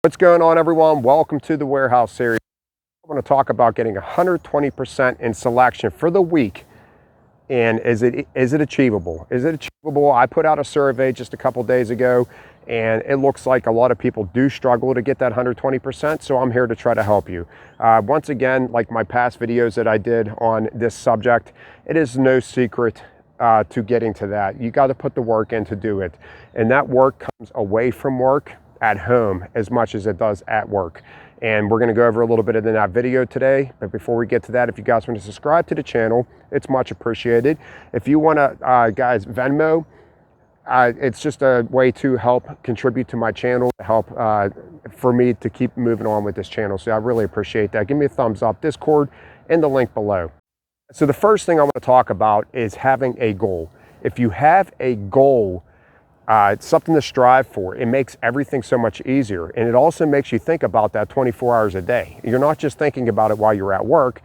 What's going on, everyone? Welcome to the warehouse series. I want to talk about getting 120% in selection for the week. And is it achievable? Is it achievable? I put out a survey just a couple days ago, and it looks like a lot of people do struggle to get that 120%. So I'm here to try to help you. Once again, like my past videos that I did on this subject, it is no secret to getting to that. You got to put the work in to do it. And that work comes away from work at home as much as it does at work. And we're going to go over a little bit in that video today. But before we get to that, if you guys want to subscribe to the channel, it's much appreciated. If you want to, guys, Venmo, it's just a way to help contribute to my channel, to help for me to keep moving on with this channel. So I really appreciate that. Give me a thumbs up, Discord, and the link below. So the first thing I want to talk about is having a goal. If you have a goal, it's something to strive for. It makes everything so much easier. And it also makes you think about that 24 hours a day. You're not just thinking about it while you're at work,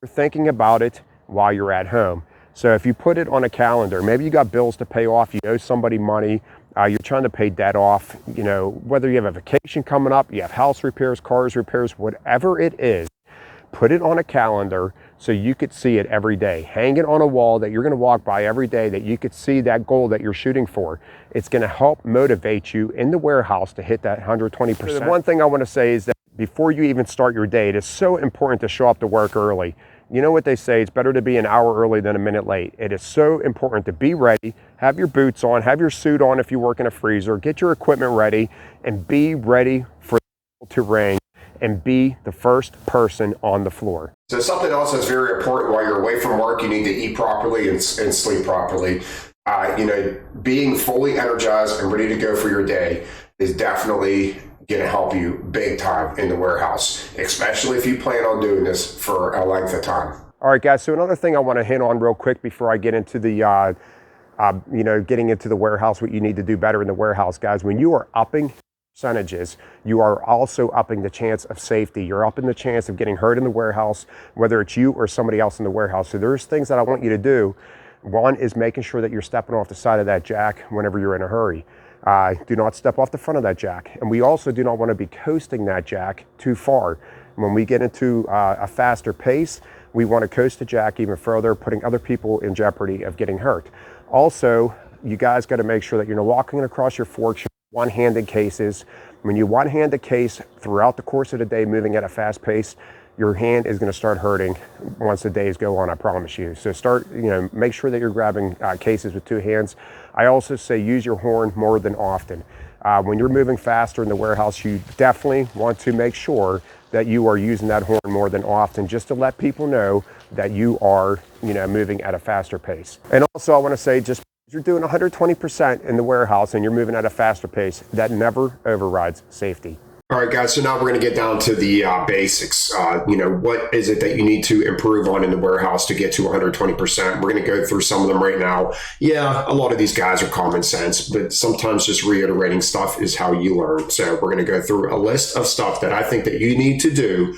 you're thinking about it while you're at home. So if you put it on a calendar, maybe you got bills to pay off, you owe somebody money, you're trying to pay debt off, you know, whether you have a vacation coming up, you have house repairs, cars repairs, whatever it is, put it on a calendar so you could see it every day. Hang it on a wall that you're going to walk by every day, that you could see that goal that you're shooting for. It's going to help motivate you in the warehouse to hit that 120%. So the one thing I want to say is that before you even start your day, it is so important to show up to work early. You know what they say, it's better to be an hour early than a minute late. It is so important to be ready, have your boots on, have your suit on if you work in a freezer, get your equipment ready, and be ready for the bell to ring and be the first person on the floor. So something else that's very important while you're away from work, you need to eat properly and sleep properly. Being fully energized and ready to go for your day is definitely going to help you big time in the warehouse, especially if you plan on doing this for a length of time. All right, guys. So another thing I want to hit on real quick before I get into the, getting into the warehouse, what you need to do better in the warehouse, guys. When you are upping percentages, you are also upping the chance of safety. You're upping the chance of getting hurt in the warehouse, whether it's you or somebody else in the warehouse. So there's things that I want you to do. One is making sure that you're stepping off the side of that jack whenever you're in a hurry. Do not step off the front of that jack. And we also do not want to be coasting that jack too far. When we get into a faster pace, we want to coast the jack even further, putting other people in jeopardy of getting hurt. Also, you guys got to make sure that you're not walking across your forks, one-handed cases. When you one-hand a case throughout the course of the day, moving at a fast pace, your hand is going to start hurting once the days go on, I promise you. So make sure that you're grabbing cases with two hands. I also say use your horn more than often. When you're moving faster in the warehouse, you definitely want to make sure that you are using that horn more than often, just to let people know that you are, moving at a faster pace. And also I want to say, just you're doing 120% in the warehouse and you're moving at a faster pace, that never overrides safety. All right, guys, so now we're going to get down to the basics. What is it that you need to improve on in the warehouse to get to 120%? We're going to go through some of them right now. Yeah, a lot of these guys are common sense, but sometimes just reiterating stuff is how you learn. So we're going to go through a list of stuff that I think that you need to do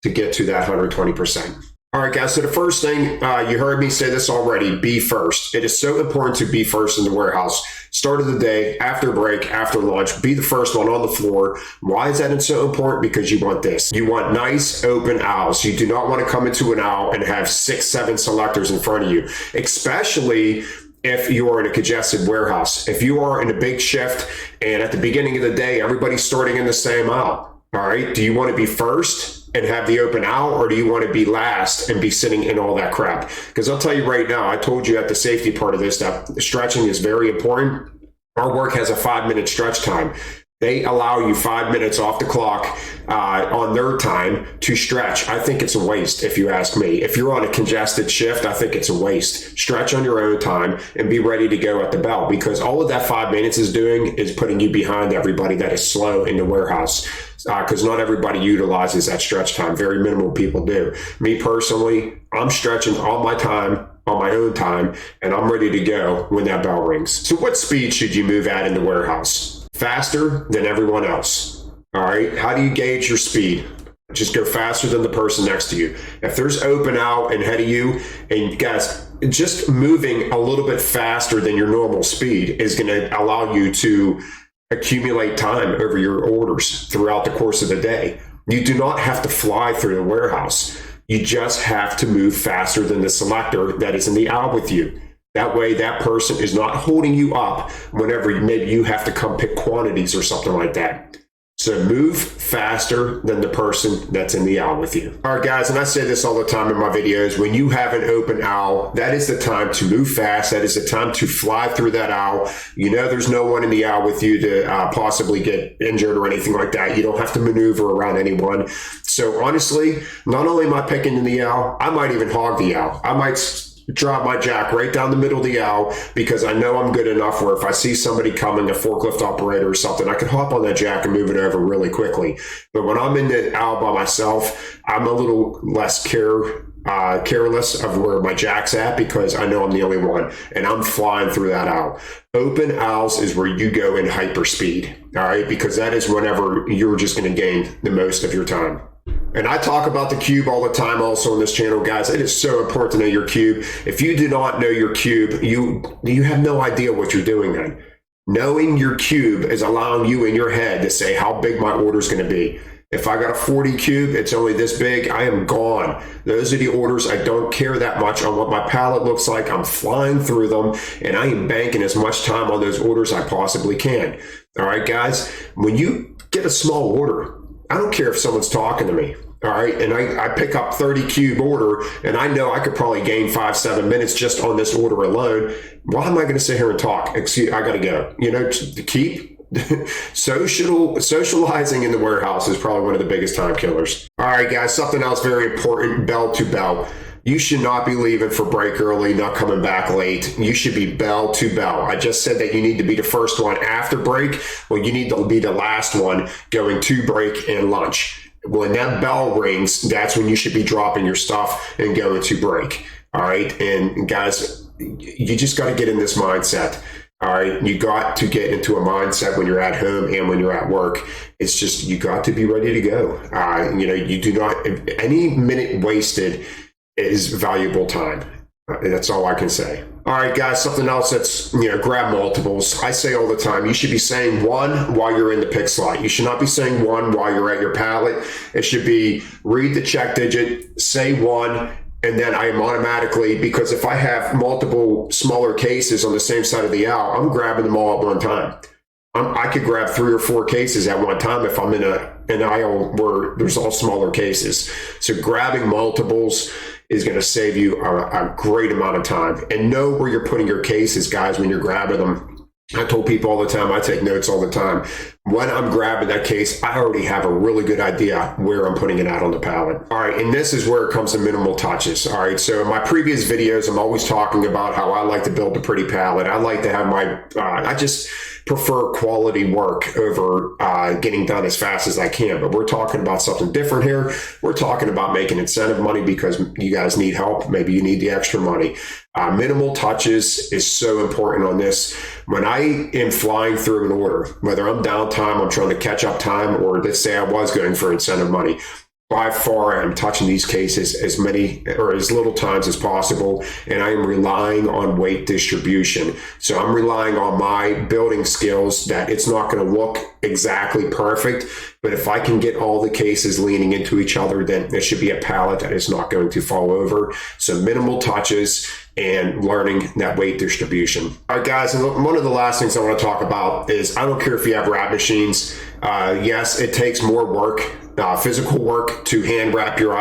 to get to that 120%. All right, guys, so the first thing, you heard me say this already, be first. It is so important to be first in the warehouse. Start of the day, after break, after lunch, be the first one on the floor. Why is that so important? Because you want this. You want nice open aisles. You do not want to come into an aisle and have 6, 7 selectors in front of you, especially if you are in a congested warehouse. If you are in a big shift and at the beginning of the day, everybody's starting in the same aisle. All right, do you want to be first and have the open aisle, or do you want to be last and be sitting in all that crap? Because I'll tell you right now, I told you at the safety part of this that stretching is very important. Our work has a 5-minute stretch time. They allow you 5 minutes off the clock on their time to stretch. I think it's a waste, if you ask me. If you're on a congested shift, I think it's a waste. Stretch on your own time and be ready to go at the bell, because all of that 5 minutes is doing is putting you behind everybody that is slow in the warehouse. Because not everybody utilizes that stretch time. Very minimal people do. Me personally, I'm stretching all my time on my own time, and I'm ready to go when that bell rings. So what speed should you move at in the warehouse? Faster than everyone else. All right. How do you gauge your speed? Just go faster than the person next to you. If there's open out and ahead of you, and guys, just moving a little bit faster than your normal speed is going to allow you to accumulate time over your orders throughout the course of the day. You do not have to fly through the warehouse. You just have to move faster than the selector that is in the aisle with you. That way, that person is not holding you up whenever maybe you have to come pick quantities or something like that. So move faster than the person that's in the aisle with you. All right, guys, and I say this all the time in my videos, when you have an open aisle, that is the time to move fast. That is the time to fly through that aisle. You know there's no one in the aisle with you to possibly get injured or anything like that. You don't have to maneuver around anyone. So honestly, not only am I picking in the aisle, I might even hog the aisle. I might drop my jack right down the middle of the aisle because I know I'm good enough where if I see somebody coming, a forklift operator or something, I can hop on that jack and move it over really quickly. But when I'm in the aisle by myself, I'm a little less careless of where my jack's at because I know I'm the only one and I'm flying through that aisle. Open aisles is where you go in hyper speed, all right? Because that is whenever you're just going to gain the most of your time. And I talk about the cube all the time also on this channel, guys. It is so important to know your cube. If you do not know your cube, you have no idea what you're doing then. Knowing your cube is allowing you in your head to say how big my order is going to be. If I got a 40 cube, it's only this big, I am gone. Those are the orders. I don't care that much on what my pallet looks like. I'm flying through them and I am banking as much time on those orders I possibly can. All right, guys, when you get a small order, I don't care if someone's talking to me, all right? And I pick up 30 cube order and I know I could probably gain 5-7 minutes just on this order alone. Why am I going to sit here and talk? Excuse, I got to go. You know, to keep socializing in the warehouse is probably one of the biggest time killers. All right, guys, something else very important, bell to bell. You should not be leaving for break early, not coming back late. You should be bell to bell. I just said that you need to be the first one after break. Well, you need to be the last one going to break and lunch. When that bell rings, that's when you should be dropping your stuff and going to break. All right. And guys, you just got to get in this mindset. All right. You got to get into a mindset when you're at home and when you're at work. It's just, you got to be ready to go. You know, you do not, any minute wasted is valuable time. That's all I can say. All right, guys, something else that's, grab multiples. I say all the time, you should be saying one while you're in the pick slot. You should not be saying one while you're at your pallet. It should be read the check digit, say one, and then I am automatically, because if I have multiple smaller cases on the same side of the aisle, I'm grabbing them all at one time. I could grab 3 or 4 cases at one time if I'm in an aisle where there's all smaller cases. So grabbing multiples is going to save you a great amount of time. And know where you're putting your cases, guys, when you're grabbing them. I told people all the time, I take notes all the time. When I'm grabbing that case, I already have a really good idea where I'm putting it out on the pallet. All right, and this is where it comes to minimal touches. All right, so in my previous videos, I'm always talking about how I like to build a pretty pallet. I like to have I just prefer quality work over getting done as fast as I can. But we're talking about something different here. We're talking about making incentive money because you guys need help. Maybe you need the extra money. Minimal touches is so important on this. When I am flying through an order, whether I'm downtime, I'm trying to catch up time, or let's say I was going for incentive money, by far I'm touching these cases as many or as little times as possible, and I am relying on weight distribution. So I'm relying on my building skills that it's not going to look exactly perfect, but if I can get all the cases leaning into each other, then it should be a pallet that is not going to fall over. So minimal touches and learning that weight distribution. All right, guys, and one of the last things I want to talk about is I don't care if you have wrap machines. Yes, it takes more work, physical work to hand wrap your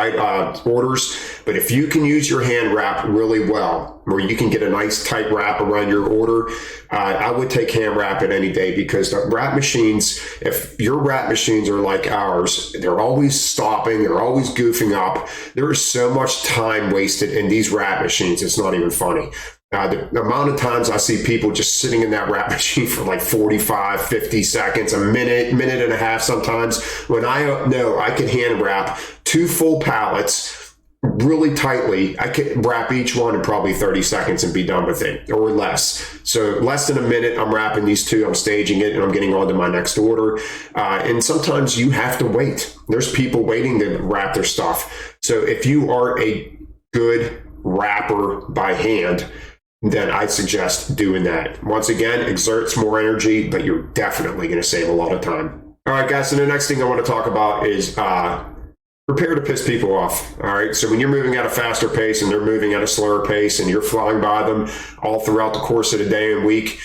orders, but if you can use your hand wrap really well, where you can get a nice tight wrap around your order, I would take hand wrap it any day, because the wrap machines, if your wrap machines are like ours, they're always stopping, they're always goofing up. There is so much time wasted in these wrap machines, it's not even funny. The amount of times I see people just sitting in that wrap machine for like 45, 50 seconds, a minute, minute and a half sometimes, when I know I can hand wrap 2 full pallets really tightly. I can wrap each one in probably 30 seconds and be done with it, or less. So less than a minute, I'm wrapping these 2, I'm staging it, and I'm getting on to my next order. And sometimes you have to wait. There's people waiting to wrap their stuff. So if you are a good wrapper by hand, then I suggest doing that. Once again, exerts more energy, but you're definitely going to save a lot of time. All right, guys, so the next thing I want to talk about is prepare to piss people off. All right, so when you're moving at a faster pace and they're moving at a slower pace and you're flying by them all throughout the course of the day and week,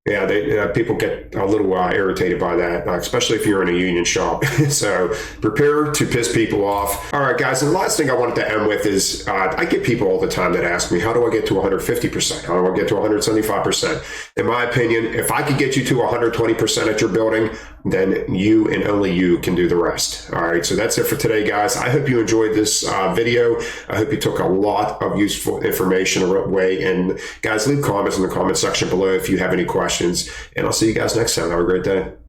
yeah, people get a little irritated by that, especially if you're in a union shop. So prepare to piss people off. All right, guys, and the last thing I wanted to end with is I get people all the time that ask me, how do I get to 150%? How do I get to 175%? In my opinion, if I could get you to 120% at your building, then you and only you can do the rest. All right, so that's it for today, guys. I hope you enjoyed this video. I hope you took a lot of useful information away. And guys, leave comments in the comment section below if you have any questions. And I'll see you guys next time. Have a great day.